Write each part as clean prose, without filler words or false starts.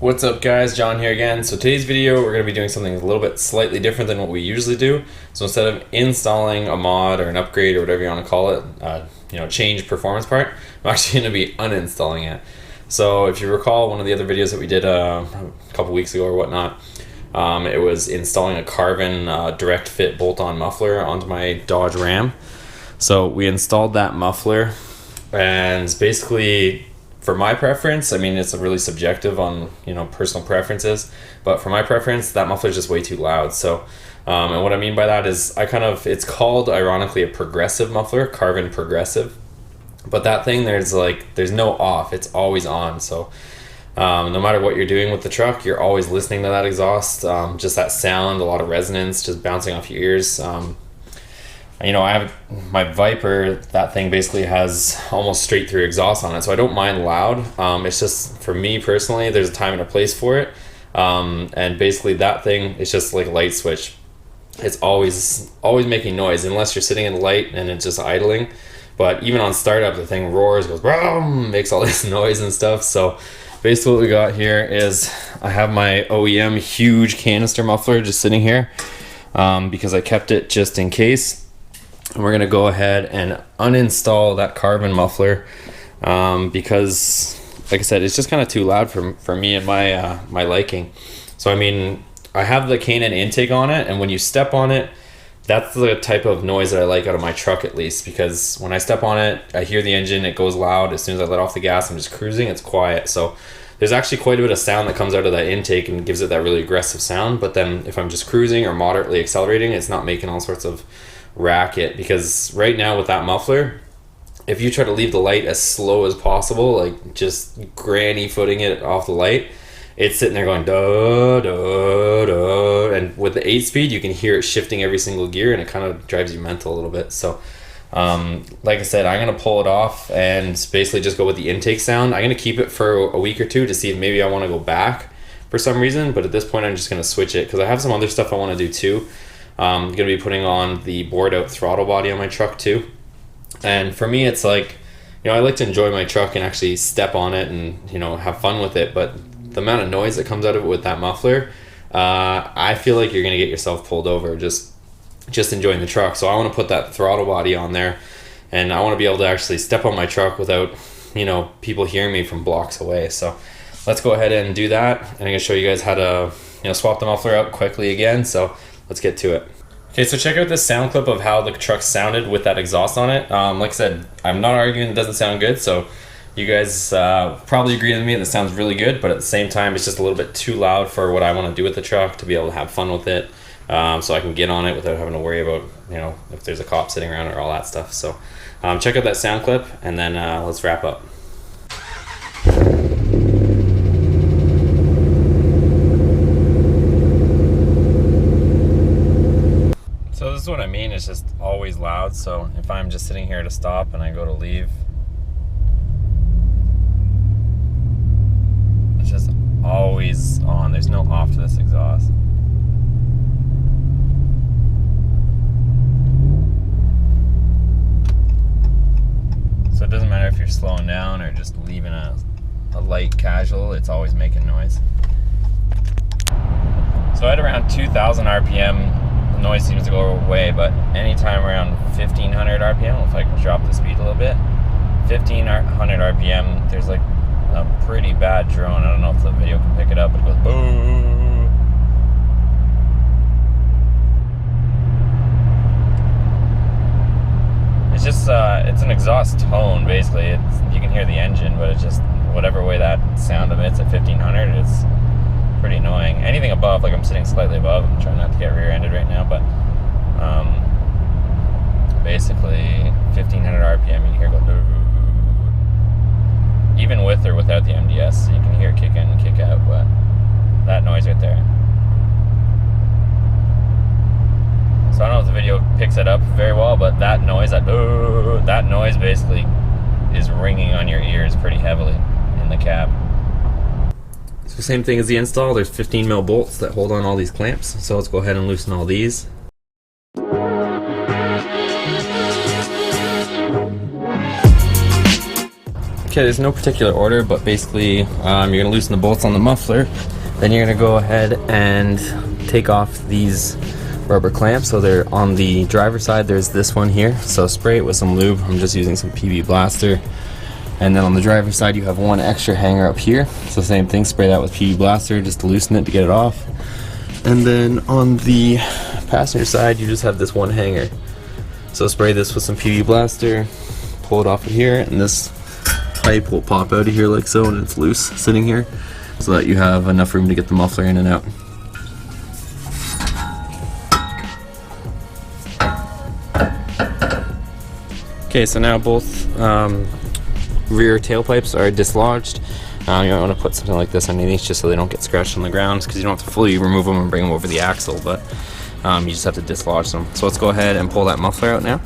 What's up guys, John here again. So today's video we're going to be doing something a little bit slightly different than what we usually do. So instead of installing a mod or an upgrade or whatever you want to call it, change performance part, I'm actually going to be uninstalling it. So if you recall one of the other videos that we did a couple weeks ago or whatnot, it was installing a Carven direct fit bolt-on muffler onto my Dodge Ram. So we installed that muffler, and basically for my preference, I mean, it's really subjective on, personal preferences, but for my preference, that muffler is just way too loud. So, and what I mean by that is it's called, ironically, a progressive muffler, Carven progressive, but that thing, there's no off, it's always on. So, no matter what you're doing with the truck, you're always listening to that exhaust, just that sound, a lot of resonance just bouncing off your ears. I have my Viper, that thing basically has almost straight through exhaust on it, so I don't mind loud. It's just, for me personally, there's a time and a place for it. And basically that thing is just like a light switch. It's always making noise unless you're sitting in the light and it's just idling. But even on startup, the thing roars, goes boom, makes all this noise and stuff. So basically what we got here is I have my OEM huge canister muffler just sitting here because I kept it just in case. And we're gonna go ahead and uninstall that Carven muffler because, like I said, it's just kind of too loud for me and my liking. So I mean, I have the Canon intake on it, and when you step on it, that's the type of noise that I like out of my truck, at least, because when I step on it, I hear the engine, it goes loud. As soon as I let off the gas, I'm just cruising, it's quiet. So there's actually quite a bit of sound that comes out of that intake and gives it that really aggressive sound. But then if I'm just cruising or moderately accelerating, it's not making all sorts of racket. Because right now with that muffler, if you try to leave the light as slow as possible, like just granny footing it off the light, it's sitting there going da da da, and with the 8-speed you can hear it shifting every single gear, and it kind of drives you mental a little bit. So like I said, I'm gonna pull it off and basically just go with the intake sound. I'm gonna keep it for a week or two to see if maybe I want to go back for some reason, but at this point I'm just gonna switch it because I have some other stuff I want to do too. I'm going to be putting on the bored out throttle body on my truck too. And for me, it's like, I like to enjoy my truck and actually step on it and, have fun with it. But the amount of noise that comes out of it with that muffler, I feel like you're going to get yourself pulled over just enjoying the truck. So I want to put that throttle body on there, and I want to be able to actually step on my truck without, people hearing me from blocks away. So let's go ahead and do that. And I'm going to show you guys how to, swap the muffler out quickly again. So let's get to it. Okay, so check out this sound clip of how the truck sounded with that exhaust on it. Like I said, I'm not arguing it doesn't sound good, so you guys probably agree with me that it sounds really good, but at the same time, it's just a little bit too loud for what I want to do with the truck to be able to have fun with it, so I can get on it without having to worry about, if there's a cop sitting around or all that stuff. So check out that sound clip, and then let's wrap up. So this is what I mean, it's just always loud. So if I'm just sitting here to stop and I go to leave, it's just always on. There's no off to this exhaust. So it doesn't matter if you're slowing down or just leaving a light casual, it's always making noise. So at around 2,000 RPM, noise seems to go away, but anytime around 1500 RPM, if I can drop the speed a little bit, 1500 RPM, there's like a pretty bad drone. I don't know if the video can pick it up, but it goes boom. It's just it's an exhaust tone basically. You can hear the engine, but it's just whatever way that sound emits at 1500, it's pretty annoying. Anything above, like I'm sitting slightly above, I'm trying not to get rear-ended right now, but basically 1500 RPM, you can hear go doo, even with or without the MDS, so you can hear it kick in and kick out, but that noise right there. So I don't know if the video picks it up very well, but that noise, that noise basically is ringing on your ears pretty heavily in the cab. So same thing as the install, there's 15mm bolts that hold on all these clamps. So let's go ahead and loosen all these. Okay, there's no particular order, but basically you're going to loosen the bolts on the muffler. Then you're going to go ahead and take off these rubber clamps. So they're on the driver's side, there's this one here. So spray it with some lube. I'm just using some PB Blaster. And then on the driver's side you have one extra hanger up here. So same thing, spray that with PB Blaster just to loosen it to get it off. And then on the passenger side you just have this one hanger. So spray this with some PB Blaster, pull it off of here, and this pipe will pop out of here like so, and it's loose sitting here, so that you have enough room to get the muffler in and out. Okay, so now both rear tailpipes are dislodged. You might want to put something like this underneath just so they don't get scratched on the ground, because you don't have to fully remove them and bring them over the axle, but you just have to dislodge them. So let's go ahead and pull that muffler out now.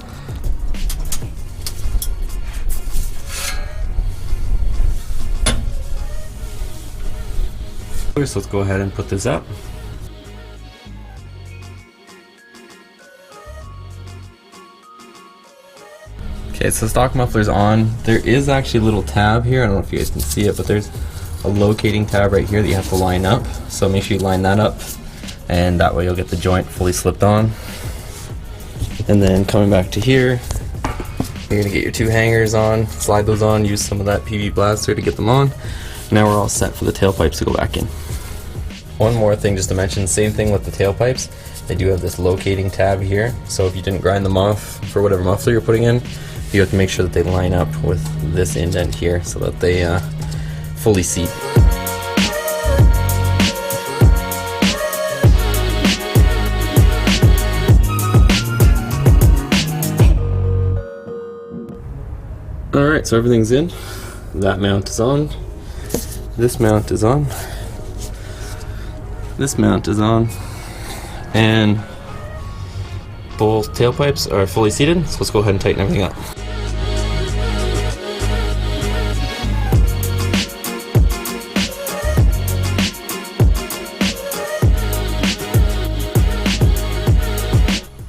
So let's go ahead and put this up. Okay, so stock muffler's on. There is actually a little tab here. I don't know if you guys can see it, but there's a locating tab right here that you have to line up. So make sure you line that up, and that way you'll get the joint fully slipped on. And then coming back to here, you're gonna get your two hangers on, slide those on, use some of that PB Blaster to get them on. Now we're all set for the tailpipes to go back in. One more thing just to mention, same thing with the tailpipes. They do have this locating tab here, so if you didn't grind them off for whatever muffler you're putting in, you have to make sure that they line up with this indent here so that they fully seat. Alright, so everything's in. That mount is on. This mount is on. This mount is on. And both tailpipes are fully seated, so let's go ahead and tighten everything up.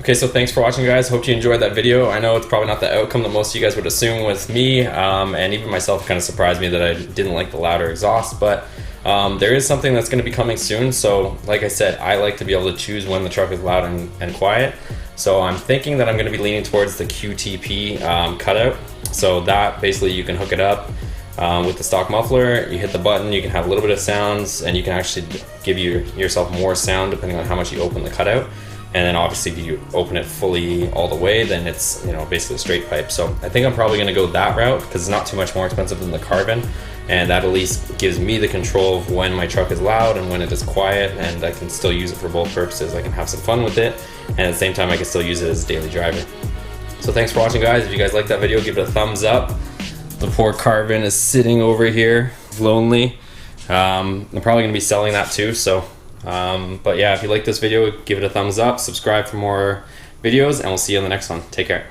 Okay, so thanks for watching, guys. Hope you enjoyed that video. I know it's probably not the outcome that most of you guys would assume with me, and even myself kind of surprised me that I didn't like the louder exhaust, but there is something that's going to be coming soon. So like I said, I like to be able to choose when the truck is loud and quiet. So I'm thinking that I'm going to be leaning towards the QTP cutout. So that basically you can hook it up with the stock muffler, you hit the button, you can have a little bit of sounds, and you can actually give yourself more sound depending on how much you open the cutout. And then obviously if you open it fully all the way, then it's, you know, basically a straight pipe. So I think I'm probably going to go that route because it's not too much more expensive than the Carven, and that at least gives me the control of when my truck is loud and when it is quiet, and I can still use it for both purposes. I can have some fun with it, and at the same time I can still use it as a daily driver. So thanks for watching, guys. If you guys like that video, give it a thumbs up. The poor Carven is sitting over here lonely. I'm probably going to be selling that too, so but yeah, if you like this video, give it a thumbs up, subscribe for more videos, and we'll see you on the next one. Take care.